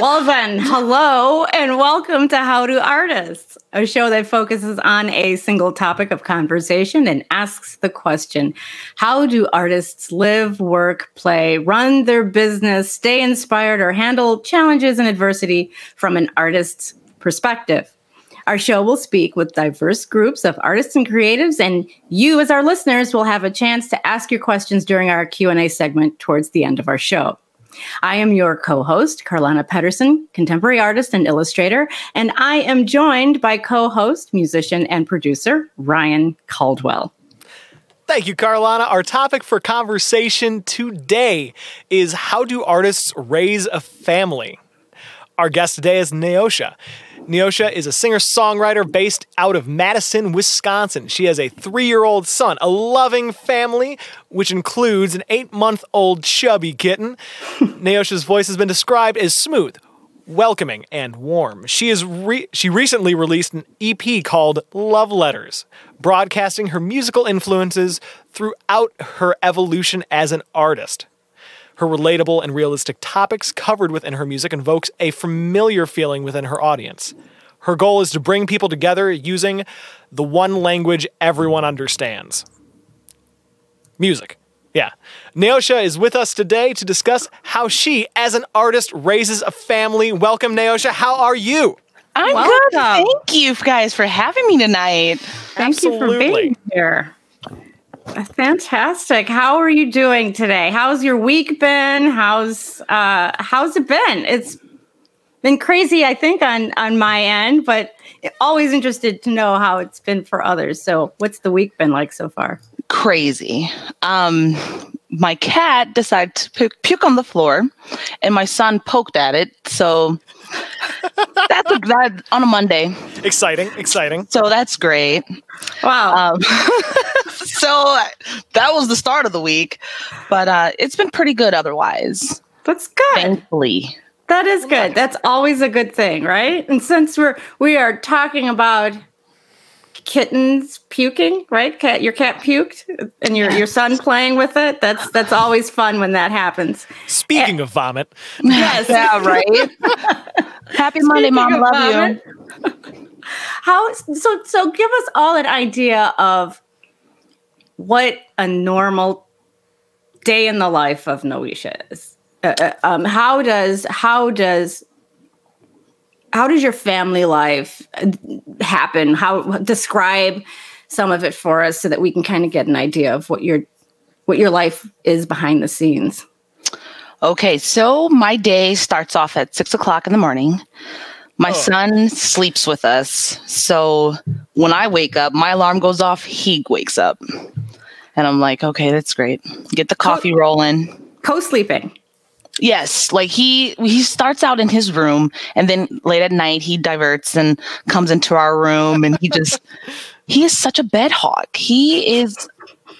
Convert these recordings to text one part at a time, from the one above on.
Well then, hello and welcome to How Do Artists, a show that focuses on a single topic of conversation and asks the question, how do artists live, work, play, run their business, stay inspired, or handle challenges and adversity from an artist's perspective? Our show will speak with diverse groups of artists and creatives, and you as our listeners will have a chance to ask your questions during our Q&A segment towards the end of our show. I am your co-host, Karlana Pedersen, contemporary artist and illustrator, and I am joined by co-host, musician, and producer, Ryan Caldwell. Thank you, Karlana. Our topic for conversation today is how do artists raise a family? Our guest today is Neosha. Neosha is a singer-songwriter based out of Madison, Wisconsin. She has a 3-year-old son, a loving family, which includes an 8-month-old chubby kitten. Neosha's voice has been described as smooth, welcoming, and warm. She recently released an EP called Love Letters, broadcasting her musical influences throughout her evolution as an artist. Her relatable and realistic topics covered within her music evokes a familiar feeling within her audience. Her goal is to bring people together using the one language everyone understands. Music. Yeah. Neosha is with us today to discuss how she, as an artist, raises a family. Welcome, Neosha. How are you? I'm good. Thank you guys for having me tonight. Thank you for being here. Fantastic. How are you doing today? How's your week been? How's it been? It's been crazy, I think, on my end, but always interested to know how it's been for others. So what's the week been like so far? Crazy. My cat decided to puke on the floor, and my son poked at it. So that's that on a Monday. Exciting. So that's great. Wow. So that was the start of the week, but it's been pretty good otherwise. That's good. Thankfully. That is good. That's always a good thing, right? And since we are talking about kittens puking, right? Your cat puked, and your son playing with it. That's always fun when that happens. Speaking of vomit. Yes. Yeah, right. Happy Monday, Mom. Love you. So give us all an idea of what a normal day in the life of Neosha is. How does your family life happen? Describe some of it for us so that we can kind of get an idea of what your life is behind the scenes. Okay, so my day starts off at 6 o'clock in the morning. My son sleeps with us. So when I wake up, my alarm goes off, he wakes up. And I'm like, okay, that's great. Get the coffee rolling. Co-sleeping. Yes, like he starts out in his room, and then late at night he diverts and comes into our room, and he is such a bed hog. He is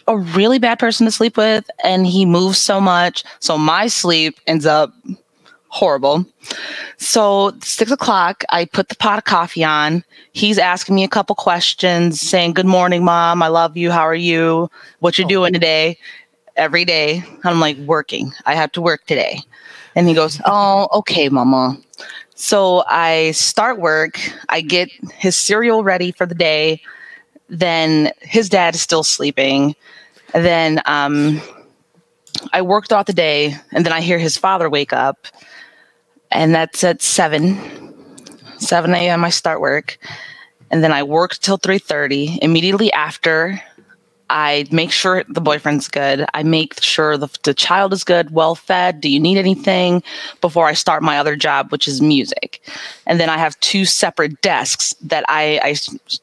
a really bad person to sleep with, and he moves so much. So my sleep ends up horrible. So 6 o'clock, I put the pot of coffee on. He's asking me a couple questions, saying, "Good morning, Mom. I love you. How are you? What you doing today?" Every day. I'm like, working. I have to work today. And he goes, "Oh, okay, Mama." So I start work. I get his cereal ready for the day. Then his dad is still sleeping. And then I work throughout the day. And then I hear his father wake up. And that's at 7 a.m. I start work. And then I work till 3:30. Immediately after, I make sure the boyfriend's good. I make sure the child is good, well fed. Do you need anything? Before I start my other job, which is music. And then I have 2 separate desks that I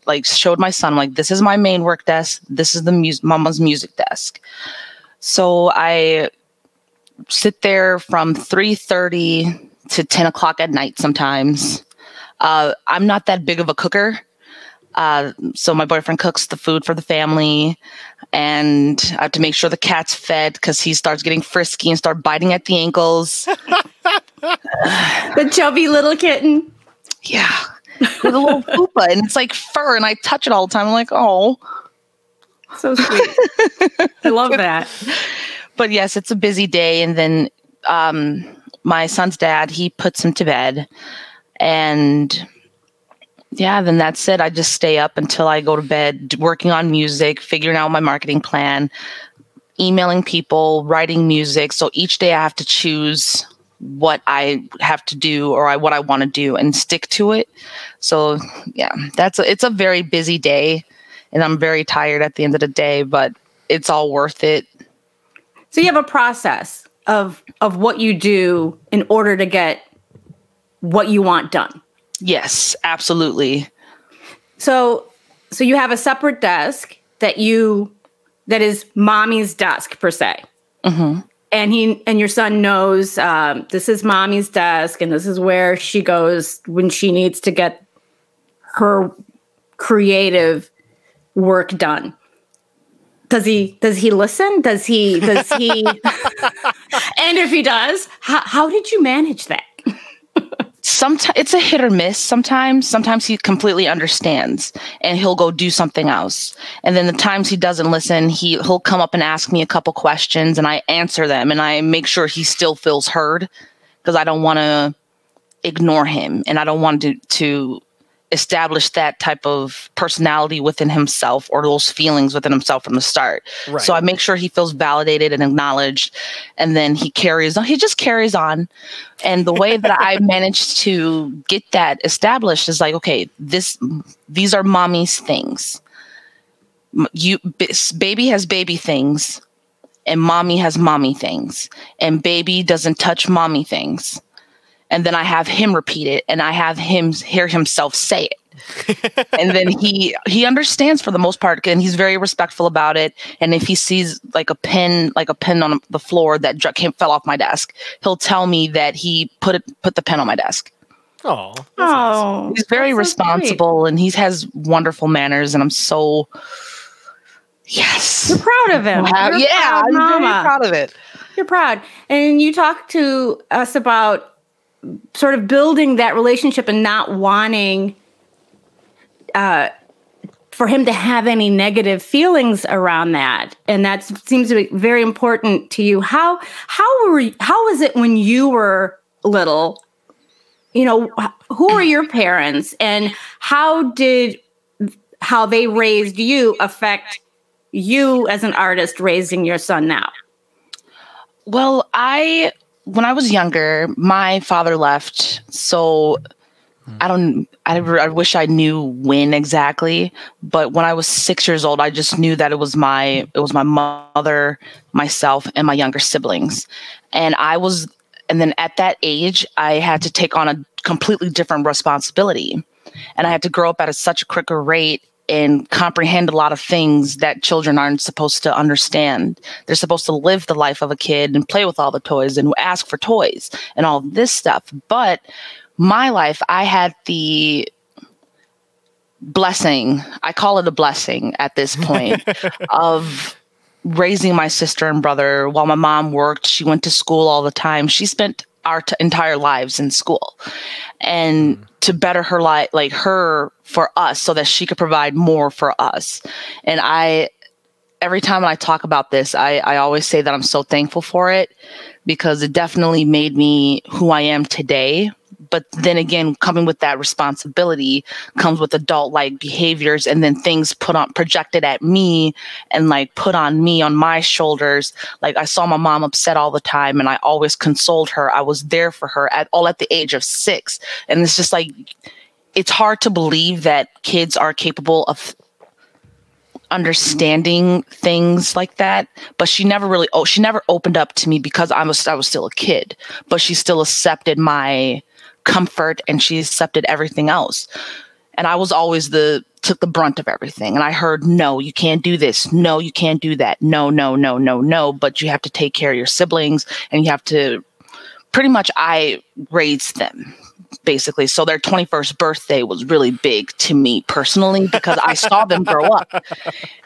like showed my son, like, this is my main work desk. This is the Mama's music desk. So I sit there from 3:30 to 10 o'clock at night sometimes. I'm not that big of a cooker. So my boyfriend cooks the food for the family, and I have to make sure the cat's fed because he starts getting frisky and start biting at the ankles. The chubby little kitten. Yeah. With a little poopa, and it's like fur, and I touch it all the time. I'm like, oh. So sweet. I love that. But yes, it's a busy day. And then my son's dad, he puts him to bed. And yeah, then that's it. I just stay up until I go to bed, working on music, figuring out my marketing plan, emailing people, writing music. So each day I have to choose what I have to do or what I want to do and stick to it. So yeah, it's a very busy day, and I'm very tired at the end of the day, but it's all worth it. So you have a process of what you do in order to get what you want done. Yes, absolutely. So you have a separate desk that is mommy's desk per se. Mm-hmm. And your son knows this is mommy's desk and this is where she goes when she needs to get her creative work done. Does he listen? Does he and if he does, how did you manage that? Sometimes it's a hit or miss. Sometimes he completely understands and he'll go do something else. And then the times he doesn't listen, he'll come up and ask me a couple questions and I answer them and I make sure he still feels heard, because I don't want to ignore him and I don't want to establish that type of personality within himself or those feelings within himself from the start. Right. So I make sure he feels validated and acknowledged, and then he carries on. He just carries on. And the way that I managed to get that established is like, okay, these are mommy's things. Baby has baby things and mommy has mommy things, and baby doesn't touch mommy things. And then I have him repeat it and I have him hear himself say it. And then he understands for the most part, and he's very respectful about it. And if he sees like a pen on the floor that fell off my desk, he'll tell me that he put the pen on my desk. Oh, nice. He's very responsible and he has wonderful manners, and I'm so yes. You're proud of him. I'm very proud of it. You're proud. And you talked to us about sort of building that relationship and not wanting for him to have any negative feelings around that. And that seems to be very important to you. How was it when you were little? You know, who were your parents and how did how they raised you affect you as an artist raising your son now? Well, when I was younger, my father left. So I wish I knew when exactly, but when I was 6 years old, I just knew that it was my mother, myself, and my younger siblings. And then at that age, I had to take on a completely different responsibility. And I had to grow up at such a quicker rate and comprehend a lot of things that children aren't supposed to understand. They're supposed to live the life of a kid and play with all the toys and ask for toys and all this stuff. But my life, I had the blessing, I call it a blessing at this point, of raising my sister and brother while my mom worked. She went to school all the time. She spent our entire lives in school, and to better her life, like her for us, so that she could provide more for us. And every time I talk about this, I always say that I'm so thankful for it, because it definitely made me who I am today. But then again, coming with that responsibility comes with adult-like behaviors, and then things projected at me and like put on me on my shoulders. Like I saw my mom upset all the time, and I always consoled her. I was there for her at the age of 6. And it's just like, it's hard to believe that kids are capable of understanding things like that. But she never opened up to me because I was still a kid, but she still accepted my comfort and she accepted everything else. And I was always took the brunt of everything. And I heard, no, you can't do this. No, you can't do that. No, no, no, no, no. But you have to take care of your siblings, and you have to pretty much, I raised them basically. So their 21st birthday was really big to me personally, because I saw them grow up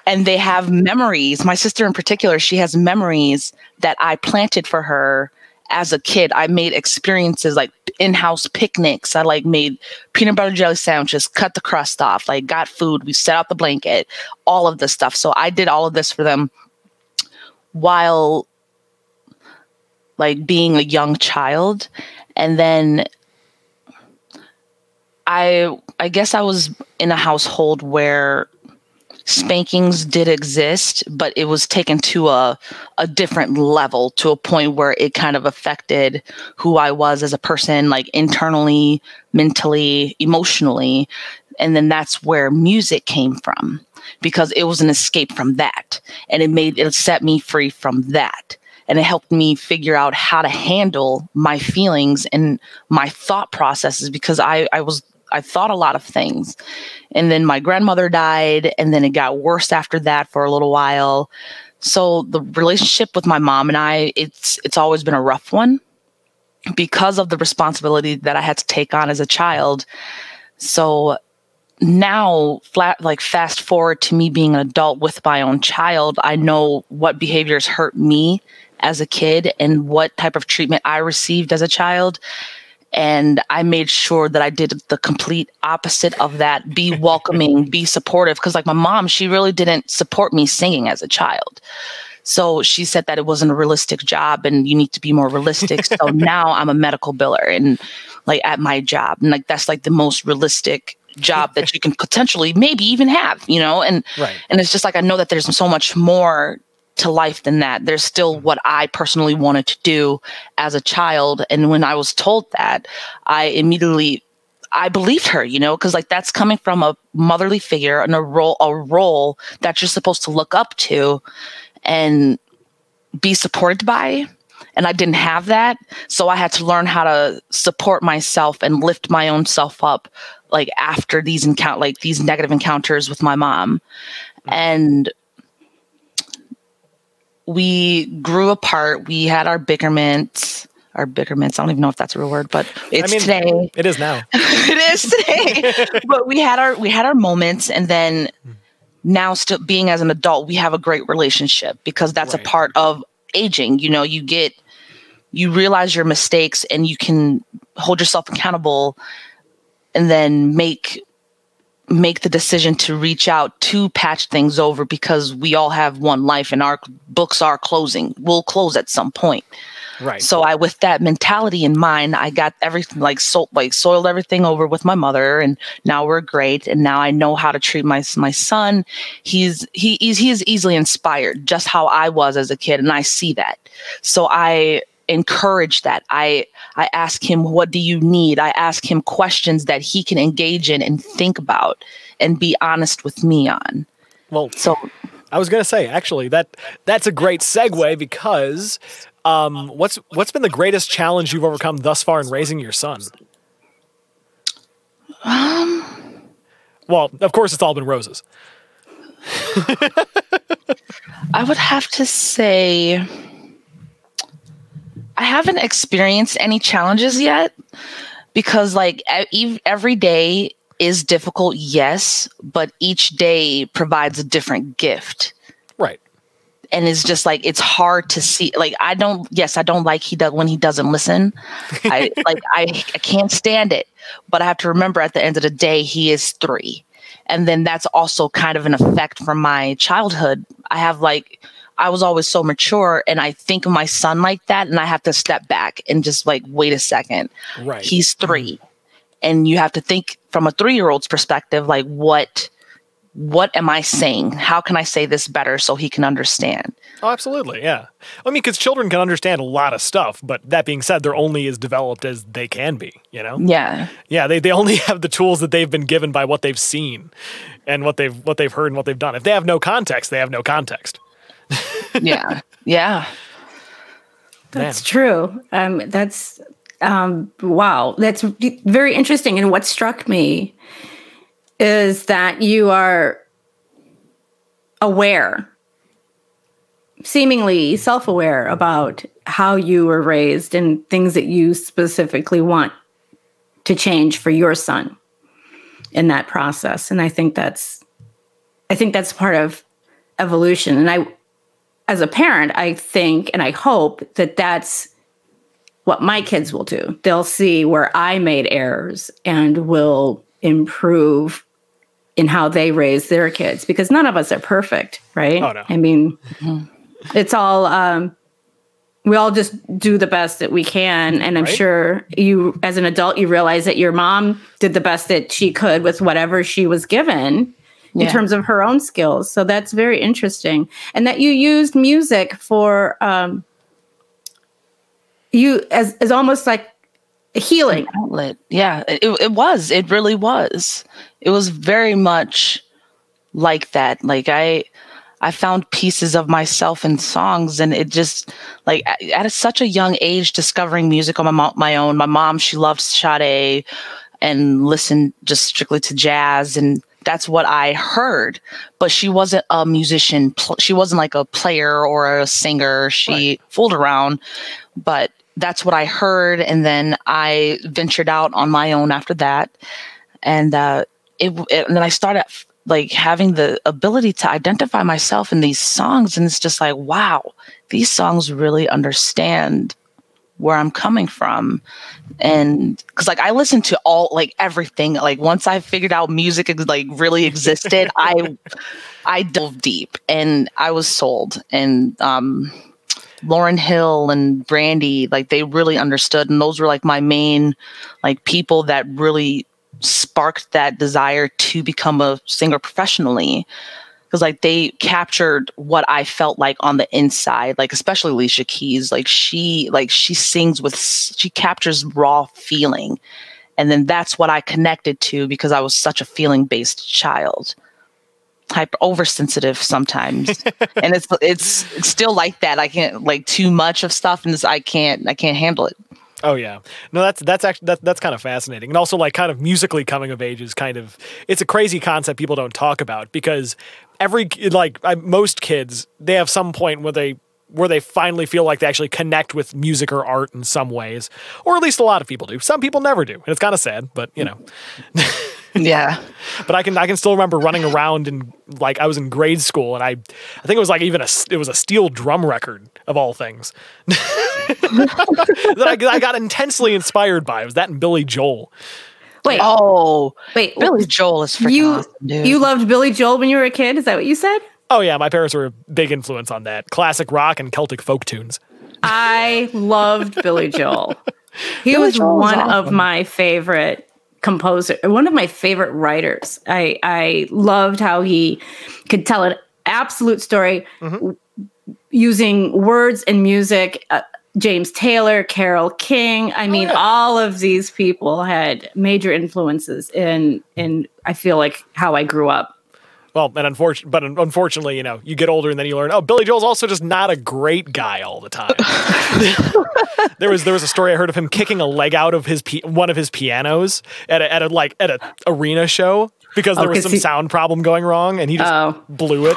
and they have memories. My sister in particular, she has memories that I planted for her as a kid. I made experiences like in-house picnics. I like made peanut butter jelly sandwiches, cut the crust off, like got food. We set out the blanket, all of this stuff. So I did all of this for them while like being a young child. And then I guess I was in a household where spankings did exist, but it was taken to a different level, to a point where it kind of affected who I was as a person, like internally, mentally, emotionally. And then that's where music came from, because it was an escape from that. And it set me free from that. And it helped me figure out how to handle my feelings and my thought processes, because I thought a lot of things. And then my grandmother died, and then it got worse after that for a little while. So the relationship with my mom and I, it's always been a rough one because of the responsibility that I had to take on as a child. So now, fast forward to me being an adult with my own child, I know what behaviors hurt me as a kid and what type of treatment I received as a child. And I made sure that I did the complete opposite of that. Be welcoming, be supportive. Because like my mom, she really didn't support me singing as a child. So she said that it wasn't a realistic job and you need to be more realistic. So now I'm a medical biller and like at my job. And like that's like the most realistic job that you can potentially maybe even have, you know? And and it's just like I know that there's so much more to life than that. There's still what I personally wanted to do as a child. And when I was told that, I believed her, you know, because like that's coming from a motherly figure and a role that you're supposed to look up to and be supported by. And I didn't have that. So I had to learn how to support myself and lift my own self up, like after these negative encounters with my mom. And we grew apart. We had our bickerments. I don't even know if that's a real word, but it's today. It is now. It is today. But we had our moments, and then now, still being as an adult, we have a great relationship because that's a part of aging. You know, you realize your mistakes, and you can hold yourself accountable, and then make the decision to reach out to patch things over, because we all have one life and our books are closing. We'll close at some point. Right. So with that mentality in mind, I got everything soiled everything over with my mother, and now we're great. And now I know how to treat my son. He is easily inspired, just how I was as a kid. And I see that. So I encourage that. I ask him, what do you need? I ask him questions that he can engage in and think about and be honest with me on. Well, so I was going to say, actually, that's a great segue, because what's been the greatest challenge you've overcome thus far in raising your son? Well, of course, it's all been roses. I would have to say I haven't experienced any challenges yet, because like every day is difficult, yes, but each day provides a different gift. Right. And it's just like, it's hard to see. Like, I don't like when he doesn't listen. I can't stand it, but I have to remember at the end of the day, he is 3. And then that's also kind of an effect from my childhood. I was always so mature, and I think of my son like that, and I have to step back and just like, wait a second. Right. He's 3. And you have to think from a 3-year-old's perspective, like, what am I saying? How can I say this better so he can understand? Oh, absolutely. Yeah. I mean, because children can understand a lot of stuff, but that being said, they're only as developed as they can be, you know? Yeah. Yeah. They only have the tools that they've been given by what they've seen and what they've heard and what they've done. If they have no context, they have no context. Yeah. Yeah. That's true. That's wow. That's very interesting. And what struck me is that you are aware, seemingly self-aware about how you were raised and things that you specifically want to change for your son in that process. And I think that's part of evolution. And as a parent, I think and I hope that that's what my kids will do. They'll see where I made errors and will improve in how they raise their kids, because none of us are perfect, right? Oh, no. I mean, it's all we all just do the best that we can. And I'm sure you, as an adult, you realize that your mom did the best that she could with whatever she was given in terms of her own skills. So that's very interesting. And that you used music for you as almost like a healing outlet. Yeah, it was. It really was. It was very much like that. Like I found pieces of myself in songs, and it just like at such a young age, discovering music on my own. My mom, she loved Sade and listened just strictly to jazz, and that's what I heard. But she wasn't a musician. She wasn't like a player or a singer. She fooled around, but that's what I heard. And then I ventured out on my own after that. And and then I started like having the ability to identify myself in these songs. And it's just like, wow, these songs really understand where I'm coming from. And because like I listened to like everything. Like once I figured out music like really existed, I dove deep and I was sold. And Lauryn Hill and Brandy, like they really understood. And those were like my main like people that really sparked that desire to become a singer professionally. Because like they captured what I felt like on the inside, like especially Alicia Keys. She captures raw feeling. And then that's what I connected to because I was such a feeling-based child. Hyper oversensitive sometimes. And it's still like that. I can't like too much of stuff and I can't handle it. Oh yeah. No, that's actually that's kind of fascinating. And also like kind of musically coming of age is it's a crazy concept people don't talk about because most kids, they have some point where they finally feel like they actually connect with music or art in some ways, or at least a lot of people do. Some people never do. And it's kind of sad, but you know. Yeah. But I can still remember running around and like I was in grade school and I think it was like it was a steel drum record of all things that I got intensely inspired by. It was that and Billy Joel. Wait, Billy Joel is freaking awesome, dude. You loved Billy Joel when you were a kid? Is that what you said? Oh yeah, my parents were a big influence on that. Classic rock and Celtic folk tunes. I loved Billy Joel. He was one of my favorite composer, one of my favorite writers. I loved how he could tell an absolute story using words and music. James Taylor, Carole King. I mean, all of these people had major influences in I feel like how I grew up. Well, and unfortunately, you know, you get older and then you learn, oh, Billy Joel's also just not a great guy all the time. There was a story I heard of him kicking a leg out of one of his pianos at a arena show because there was some sound problem going wrong and he just blew it.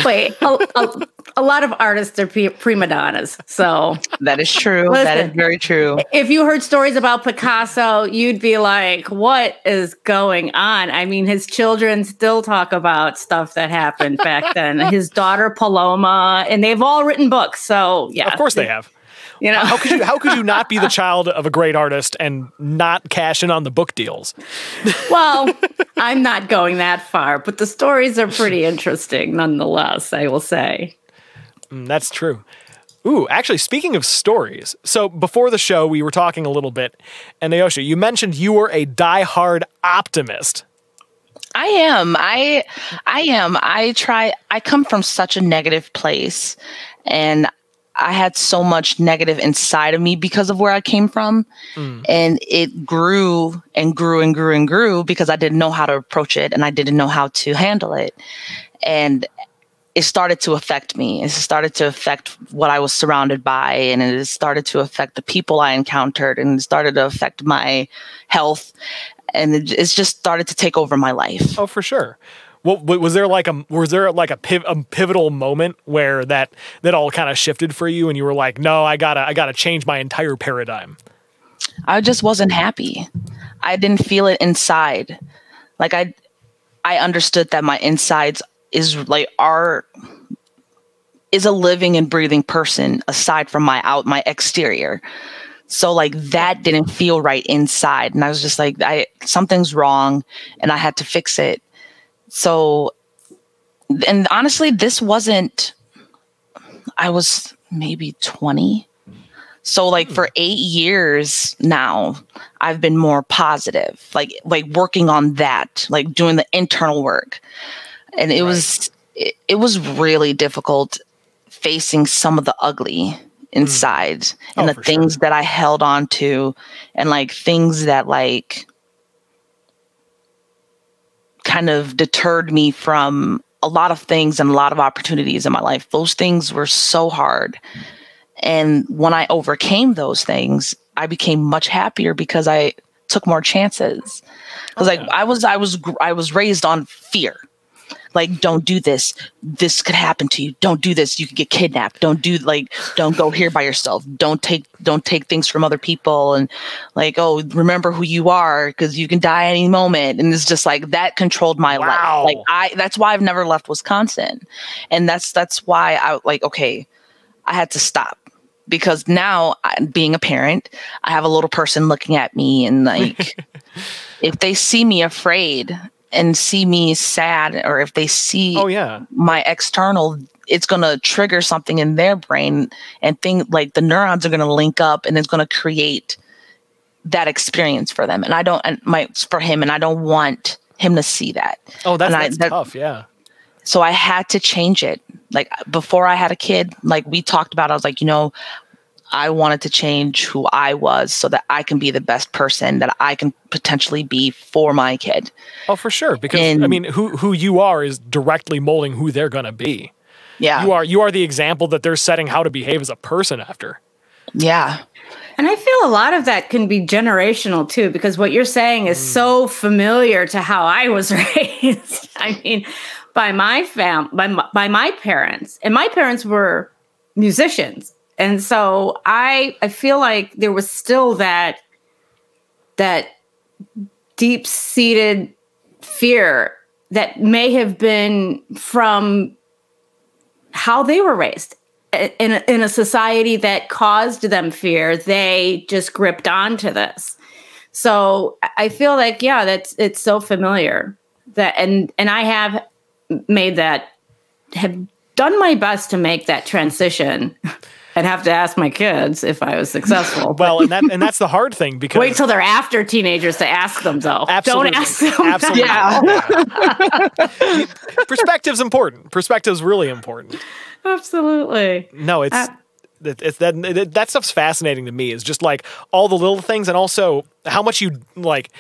Wait, a lot of artists are prima donnas, so that is true. Listen, that is very true. If you heard stories about Picasso, you'd be like, what is going on? I mean, his children still talk about stuff that happened back then. His daughter Paloma, and they've all written books. So yeah, of course they have. You know, how could you not be the child of a great artist and not cash in on the book deals? Well, I'm not going that far, but the stories are pretty interesting nonetheless, I will say. That's true. Ooh, actually, speaking of stories, so before the show, we were talking a little bit, and Neosha, you mentioned you were a diehard optimist. I am. I am. I come from such a negative place, and I had so much negative inside of me because of where I came from. And it grew and grew and grew and grew because I didn't know how to approach it and I didn't know how to handle it. And it started to affect me. It started to affect what I was surrounded by, and it started to affect the people I encountered, and it started to affect my health. And it's just started to take over my life. Oh, for sure. Well, was there like a pivotal moment where that all kind of shifted for you and you were like, no, I gotta change my entire paradigm? I just wasn't happy. I didn't feel it inside. Like I understood that my insides is a living and breathing person aside from my exterior. So like that didn't feel right inside. And I was just like, something's wrong and I had to fix it. So, and honestly, this wasn't, maybe 20. So like for 8 years now, I've been more positive, like working on that, like doing the internal work. And it was really difficult facing some of the ugly inside and the things that I held on to, and like things that like kind of deterred me from a lot of things and a lot of opportunities in my life. Those things were so hard. And when I overcame those things, I became much happier because I took more chances. Because I was raised on fear. Like, don't do this. This could happen to you. Don't do this. You could get kidnapped. Don't go here by yourself. Don't take things from other people. And like, oh, remember who you are, because you can die any moment. And it's just like that controlled my life. Like that's why I've never left Wisconsin. And that's why I had to stop. Because now, being a parent, I have a little person looking at me, and like, if they see me afraid and see me sad, or if they see my external, it's going to trigger something in their brain, and the neurons are going to link up, and it's going to create that experience for them. And for him, and I don't want him to see that. Oh, that's tough. Yeah. So I had to change it. Like before I had a kid, like we talked about, I was like, I wanted to change who I was so that I can be the best person that I can potentially be for my kid. Oh, for sure. Because who you are is directly molding who they're going to be. Yeah. You are the example that they're setting how to behave as a person after. Yeah. And I feel a lot of that can be generational too, because what you're saying is so familiar to how I was raised. I mean, by my parents, and my parents were musicians. And so I feel like there was still that deep-seated fear that may have been from how they were raised. In a society that caused them fear, they just gripped onto this. So I feel like, it's so familiar that, and I have have done my best to make that transition. I'd have to ask my kids if I was successful. Well, and that's the hard thing, because wait till they're after teenagers to ask them, though. Absolutely. Don't ask them. Absolutely. Yeah. Perspective's important. Perspective's really important. Absolutely. No, that stuff's fascinating to me. Is just like all the little things, and also how much you like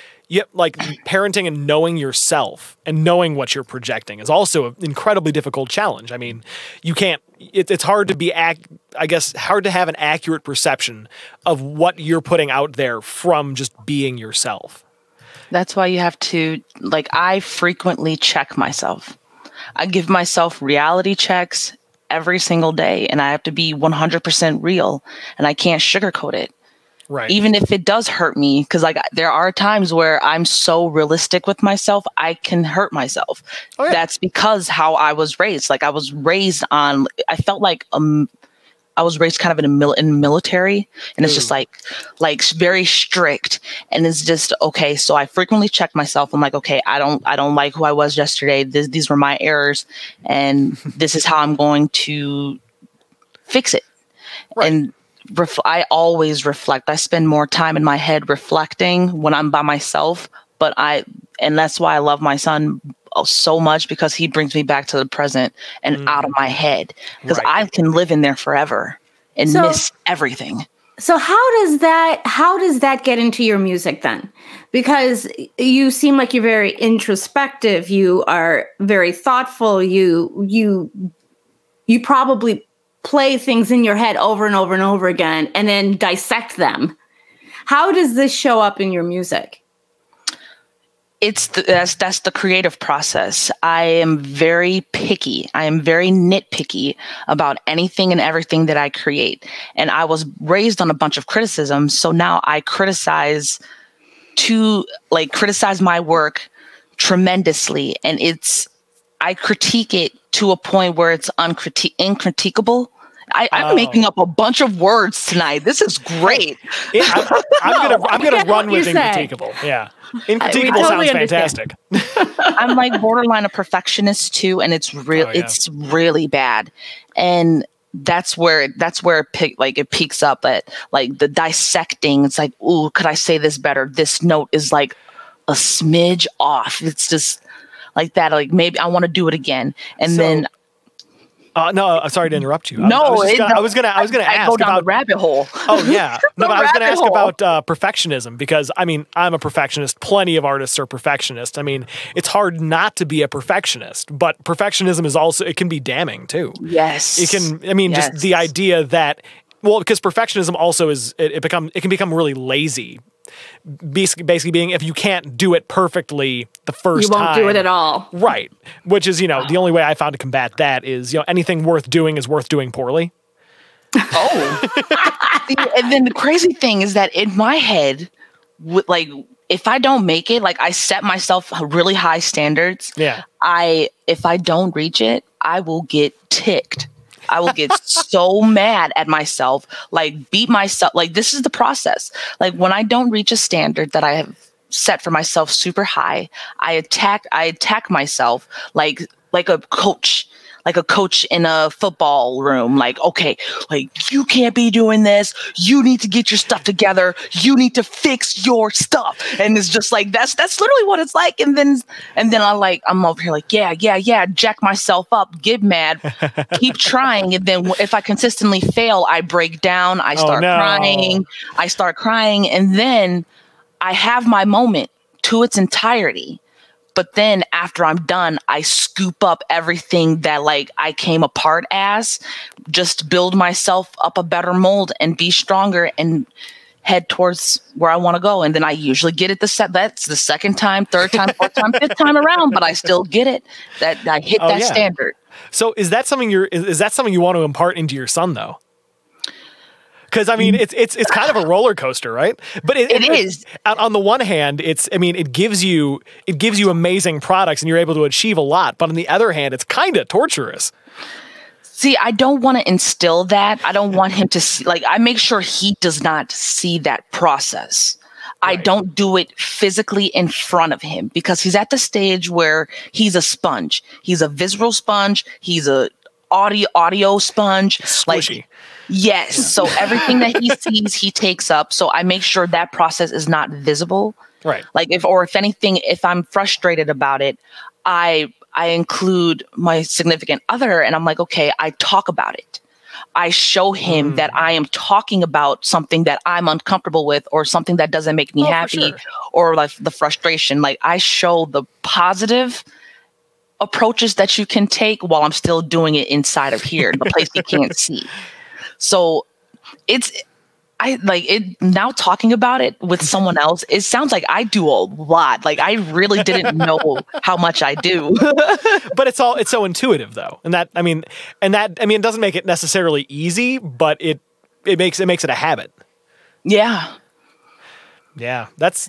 parenting and knowing yourself and knowing what you're projecting is also an incredibly difficult challenge. I mean, you can't. It's hard to be hard to have an accurate perception of what you're putting out there from just being yourself. That's why you have to, I frequently check myself. I give myself reality checks every single day, and I have to be 100% real, and I can't sugarcoat it. Right. Even if it does hurt me, because there are times where I'm so realistic with myself, I can hurt myself. Oh, yeah. That's because how I was raised. Like I was raised on, I felt like I was raised kind of in the military, and it's just like very strict, and it's just okay. So I frequently check myself. I'm like, okay, I don't like who I was yesterday. These were my errors, and this is how I'm going to fix it. Right. And I always reflect. I spend more time in my head reflecting when I'm by myself, and that's why I love my son so much, because he brings me back to the present and out of my head, because I can live in there forever and miss everything. So how does that get into your music then? Because you seem like you're very introspective. You are very thoughtful. You probably play things in your head over and over and over again, and then dissect them. How does this show up in your music? That's the creative process. I am very picky. I am very nitpicky about anything and everything that I create. And I was raised on a bunch of criticism. So now I criticize my work tremendously. And I critique it to a point where it's incritiquable. I'm making up a bunch of words tonight. This is great. I'm gonna run with incritiquable. Yeah, incritiquable sounds fantastic. I'm borderline a perfectionist too, and it's really bad. And it peaks up at like the dissecting. It's like, ooh, could I say this better? This note is like a smidge off. It's just like that. Like maybe I want to do it again. And then no, I'm sorry to interrupt you. No, I was gonna ask go down about the rabbit hole. Oh yeah, no, but I was gonna ask hole. about perfectionism, because I mean I'm a perfectionist. Plenty of artists are perfectionists. I mean it's hard not to be a perfectionist, but perfectionism is also, it can be damning too. Yes, it can. I mean, just the idea that, well, because perfectionism also is it can become really lazy. Basically being, if you can't do it perfectly the first time, you won't do it at all. Right. Which is, the only way I found to combat that is, anything worth doing is worth doing poorly. Oh. And then the crazy thing is that in my head, like, if I don't make it, like I set myself really high standards. Yeah. If I don't reach it, I will get ticked. I will get so mad at myself, like beat myself. Like, this is the process. Like, when I don't reach a standard that I have set for myself super high, I attack myself like a coach. Like a coach in a football room, like, okay, like, you can't be doing this. You need to get your stuff together. You need to fix your stuff. And it's just like, that's literally what it's like. And then I'm over here like, yeah, jack myself up, get mad, keep trying. And then if I consistently fail, I break down. I start crying. And then I have my moment to its entirety. But then after I'm done, I scoop up everything that like I came apart as, just build myself up a better mold and be stronger and head towards where I want to go. And then I usually get it that's the second time, third time, fourth time, fifth time around, but I still get it. That I hit that standard. So is that something you want to impart into your son though? Because I mean, it's kind of a roller coaster, right? But it is. On the one hand, it gives you amazing products and you're able to achieve a lot. But on the other hand, it's kind of torturous. See, I don't want to instill that. I don't want him to see, like, I make sure he does not see that process. Right. I don't do it physically in front of him because he's at the stage where he's a sponge. He's a visual sponge. He's a audio sponge. Squishy. Like, yes. So everything that he sees, he takes up. So I make sure that process is not visible. Right. Like if anything, if I'm frustrated about it, I include my significant other and I'm like, okay, I talk about it. I show him that I am talking about something that I'm uncomfortable with or something that doesn't make me happy or like the frustration. Like I show the positive approaches that you can take while I'm still doing it inside of here, the place you can't see. So now talking about it with someone else, it sounds like I do a lot. Like I really didn't know how much I do. But it's so intuitive though. And it doesn't make it necessarily easy, but it makes it a habit. Yeah. Yeah. That's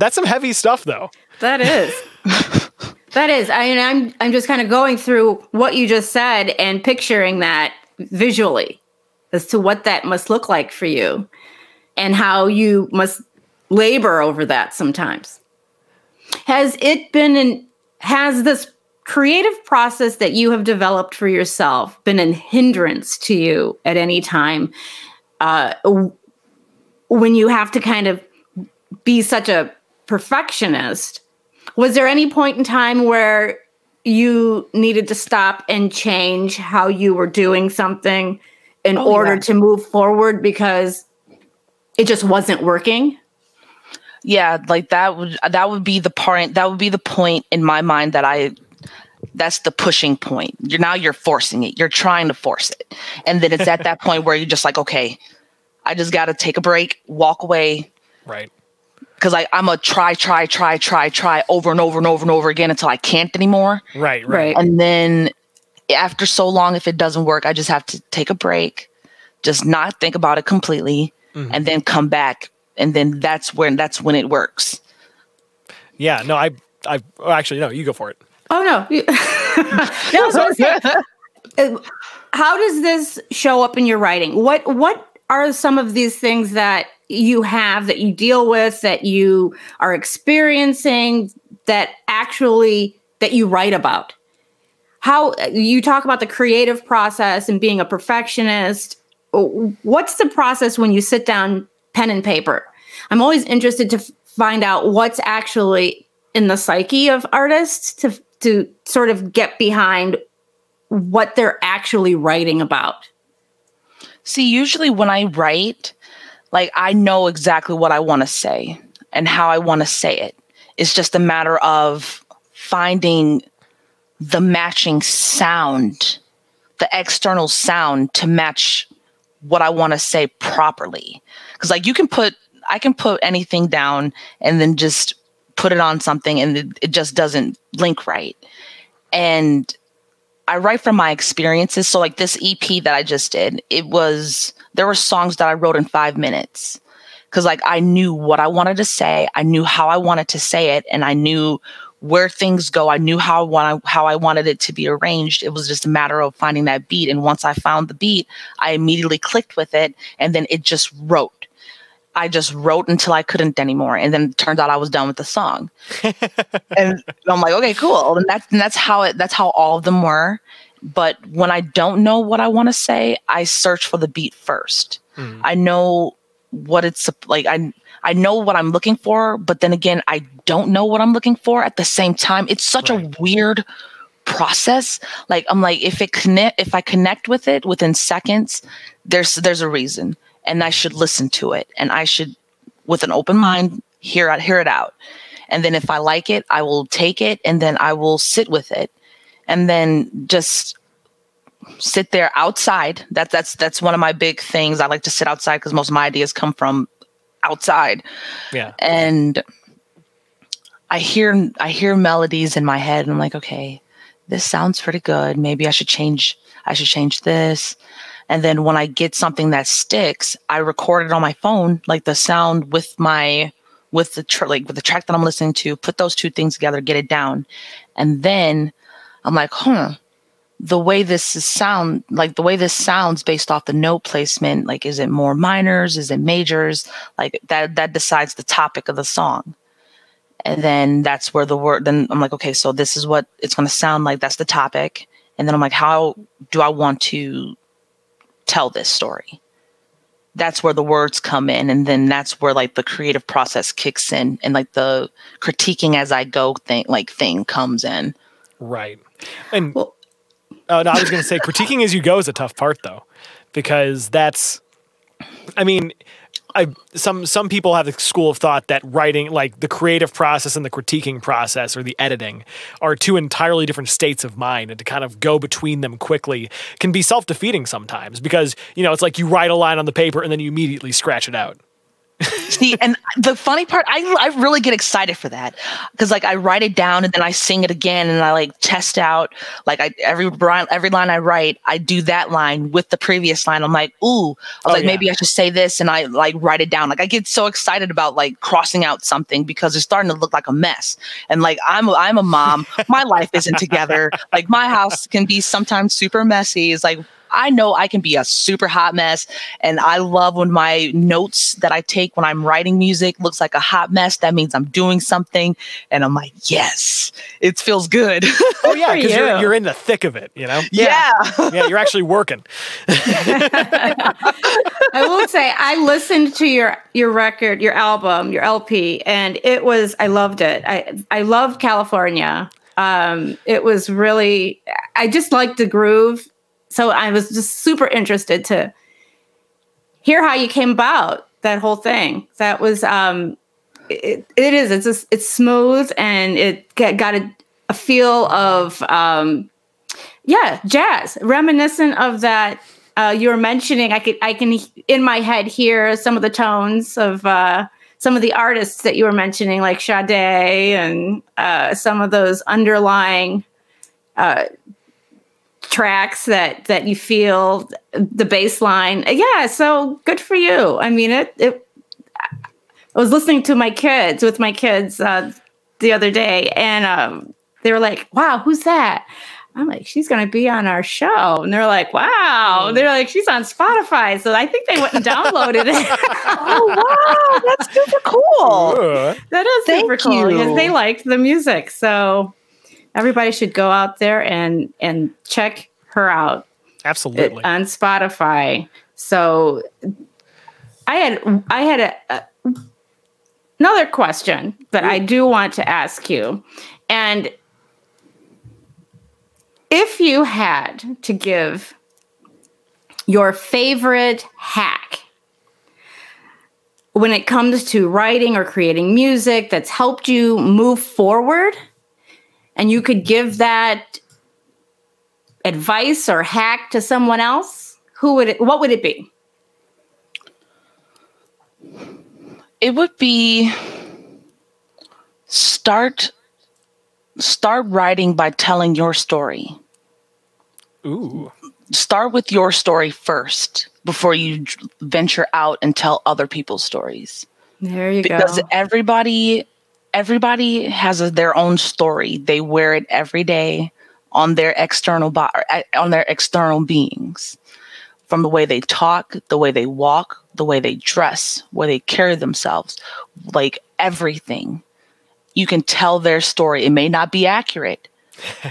some heavy stuff though. That is. That is. I'm just kind of going through what you just said and picturing that visually as to what that must look like for you and how you must labor over that sometimes. Has this creative process that you have developed for yourself been a hindrance to you at any time when you have to kind of be such a perfectionist? Was there any point in time where you needed to stop and change how you were doing something in order to move forward because it just wasn't working? Yeah, like that would be the point in my mind that's the pushing point. You're forcing it. You're trying to force it. And then it's at that point where you're just like, okay, I just got to take a break, walk away. Right. Because I'm a try over and over and over and over again until I can't anymore. Right. And then after so long, if it doesn't work, I just have to take a break, just not think about it completely, and then come back. And then that's when it works. Yeah. No, actually, no, you go for it. Oh, no. No, so how does this show up in your writing? What are some of these things that you have, that you deal with, that you are experiencing, that you write about? how you talk about the creative process and being a perfectionist. What's the process when you sit down, pen and paper? I'm always interested to find out what's actually in the psyche of artists to sort of get behind what they're actually writing about. See, usually when I write, like, I know exactly what I want to say and how I want to say it. It's just a matter of finding the matching sound, the external sound to match what I want to say properly. Because like I can put anything down and then just put it on something and it just doesn't link right. And I write from my experiences. So like this EP that I just did, there were songs that I wrote in 5 minutes. Cause like I knew what I wanted to say. I knew how I wanted to say it. And I knew where things go. I knew how I wanted it to be arranged. It was just a matter of finding that beat. And once I found the beat, I immediately clicked with it. And then it just wrote. I just wrote until I couldn't anymore. And then it turned out I was done with the song. And I'm like, okay, cool. And that's how all of them were. But when I don't know what I want to say, I search for the beat first. I know what it's like. I know what I'm looking for, but then again, I don't know what I'm looking for at the same time. It's such a weird process. Like, I'm like, if I connect with it within seconds, there's a reason. And I should listen to it. And I should, with an open mind, hear it out. And then if I like it, I will take it and then I will sit with it. And then just sit there outside. That's one of my big things. I like to sit outside because most of my ideas come from outside. Yeah. And I hear melodies in my head and I'm like, okay, this sounds pretty good. Maybe I should change this. And then when I get something that sticks, I record it on my phone, like the sound with the track that I'm listening to, put those two things together, get it down. And then I'm like, the way this sounds based off the note placement, like, is it more minors? Is it majors? Like that decides the topic of the song. And then that's where then I'm like, okay, so this is what it's going to sound like. That's the topic. And then I'm like, how do I want to tell this story? That's where the words come in. And then that's where like the creative process kicks in and like the critiquing as I go thing comes in. Right. And no, I was going to say critiquing as you go is a tough part though, because some people have the school of thought that writing, like the creative process and the critiquing process or the editing, are two entirely different states of mind, and to kind of go between them quickly can be self-defeating sometimes because, it's like you write a line on the paper and then you immediately scratch it out. See, and the funny part, I really get excited for that because like I write it down and then I sing it again and I like test out like every line I write, I do that line with the previous line. I'm like, ooh, maybe I should say this, and I like write it down. Like I get so excited about like crossing out something because it's starting to look like a mess. And like I'm a mom, my life isn't together. Like my house can be sometimes super messy. It's like, I know I can be a super hot mess, and I love when my notes that I take when I'm writing music looks like a hot mess. That means I'm doing something, and I'm like, yes, it feels good. Oh yeah, because you're in the thick of it, Yeah. Yeah, you're actually working. I will say I listened to your record, your album, your LP, and I loved it. I love California. It was really, I just liked the groove. So I was just super interested to hear how you came about that whole thing. That was, it's smooth, and it got a feel of, jazz, reminiscent of that. You were mentioning, I can in my head hear some of the tones of some of the artists that you were mentioning, like Sade and some of those underlying tracks that you feel the bass line. Yeah, so good for you. I mean, I was listening to my kids the other day, and they were like, wow, who's that? I'm like, she's going to be on our show. And they're like, wow. They're like, she's on Spotify. So I think they went and downloaded it. Oh, wow. That's super cool. That is super cool because they liked the music. So Everybody should go out there and check her out. Absolutely. On Spotify. So I had another question that I do want to ask you. And if you had to give your favorite hack when it comes to writing or creating music that's helped you move forward, and you could give that advice or hack to someone else, what would it be? It would be start writing by telling your story. Ooh. Start with your story first before you venture out and tell other people's stories. There you go. Because everybody has their own story. They wear it every day on their external beings, from the way they talk, the way they walk, the way they dress, the way they carry themselves, like everything. You can tell their story. It may not be accurate,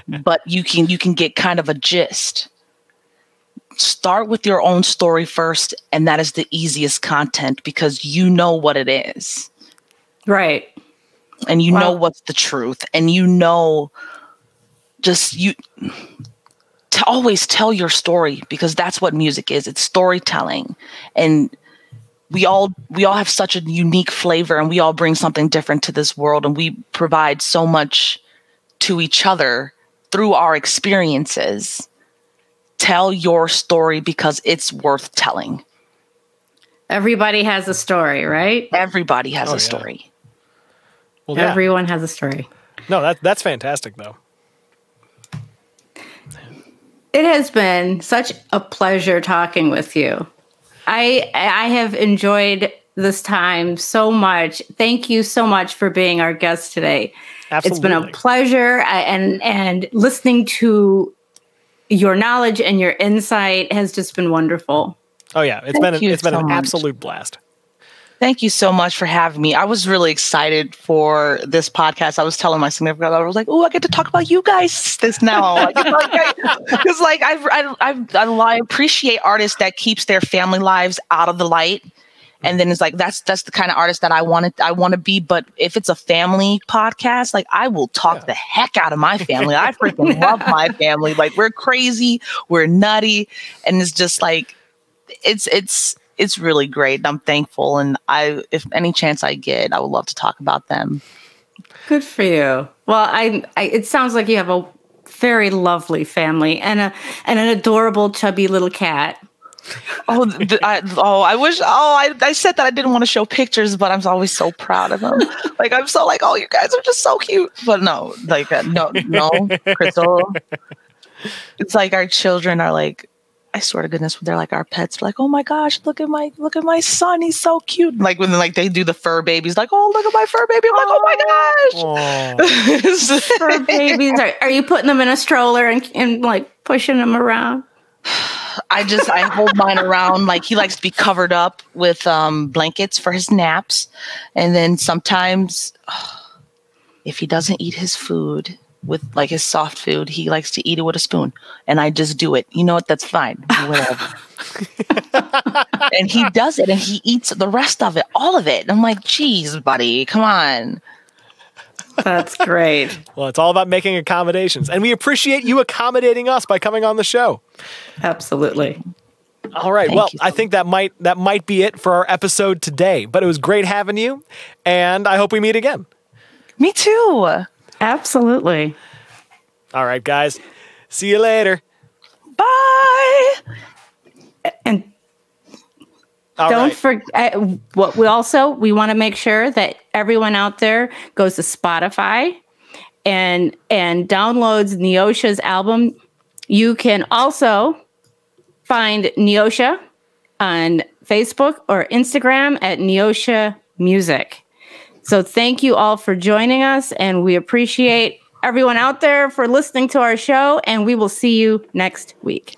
but you can get kind of a gist. Start with your own story first, and that is the easiest content because you know what it is. Right. And you know what's the truth, and you know to always tell your story, because that's what music is. It's storytelling. And we all have such a unique flavor, and we all bring something different to this world, and we provide so much to each other through our experiences. Tell your story because it's worth telling. Everybody has a story, right? Everybody has a story. Well, yeah. Everyone has a story. No, that's fantastic, though. It has been such a pleasure talking with you. I have enjoyed this time so much. Thank you so much for being our guest today. Absolutely. It's been a pleasure, and listening to your knowledge and your insight has just been wonderful. Oh yeah, it's been an absolute blast. Thank you so much for having me. I was really excited for this podcast. I was telling my significant other, I was like, "Oh, I get to talk about you guys this now." Because I appreciate artists that keeps their family lives out of the light, and then it's like that's the kind of artist that I want to be. But if it's a family podcast, like I will talk the heck out of my family. I freaking love my family. Like we're crazy, we're nutty, and it's just like it's really great. I'm thankful. And if any chance I get, I would love to talk about them. Good for you. Well, it sounds like you have a very lovely family and an adorable chubby little cat. I said that I didn't want to show pictures, but I'm always so proud of them. Like, I'm so like, oh, you guys are just so cute. But no, like, no, Crystal. It's like our children are like, I swear to goodness, they're like our pets. Like, oh my gosh, look at my son. He's so cute. Like when they do the fur babies, like, oh, look at my fur baby. I'm like, oh my gosh. Fur babies. Are you putting them in a stroller and like pushing them around? I hold mine around. Like he likes to be covered up with blankets for his naps. And then sometimes if he doesn't eat his food, with like his soft food, he likes to eat it with a spoon, and I just do it. You know what? That's fine. Whatever. And he does it, and he eats the rest of it, all of it. And I'm like, geez, buddy, come on. That's great. Well, it's all about making accommodations, and we appreciate you accommodating us by coming on the show. Absolutely. All right. Well, I think that might be it for our episode today, but it was great having you, and I hope we meet again. Me too. Absolutely. All right, guys. See you later. Bye. And don't forget, what we want to make sure that everyone out there goes to Spotify and downloads Neosha's album. You can also find Neosha on Facebook or Instagram at Neosha Music. So thank you all for joining us, and we appreciate everyone out there for listening to our show, and we will see you next week.